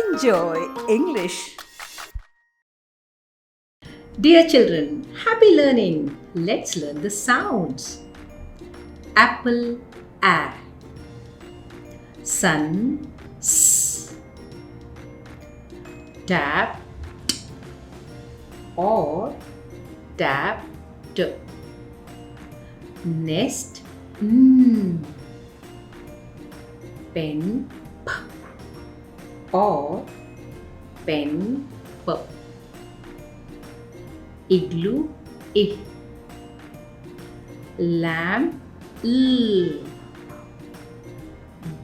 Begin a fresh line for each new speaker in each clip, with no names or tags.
Enjoy English.
Dear children, happy learning. Let's learn the sounds. Apple, a. Sun, s. Tap, t. Or tap, t. Nest, n. Pen, p. Or pen, p. Igloo, I. Lamb, L.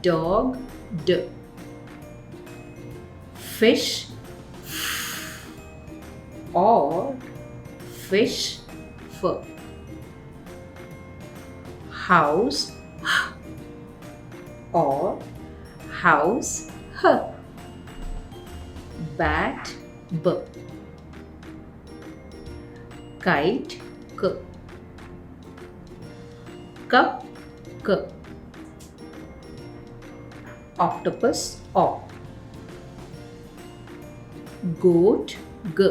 Dog, D. Fish, F. Or fish, F. House, H. Or house, H. Bat, B. Kite, K. Cup, K. Octopus, O. Goat, G.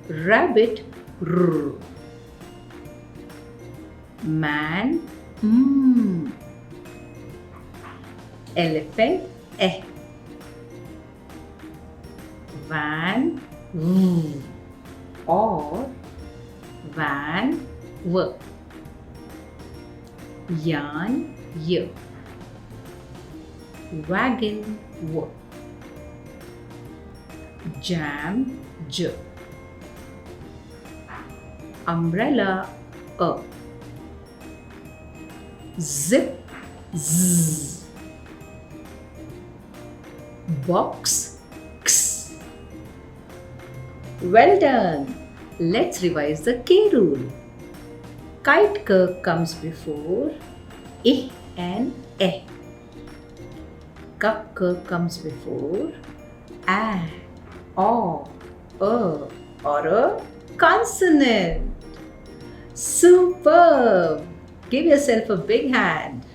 Rabbit, R. Man, M. Elephant, E. Van, V. Or van, V. Yarn, Y. Wagon, W. Jam, J. Umbrella, A. Zip, Z. Box, X. Well done! Let's revise the K rule. Kite K comes before I and E. Cup K comes before A, O, or a consonant. Superb! Give yourself a big hand.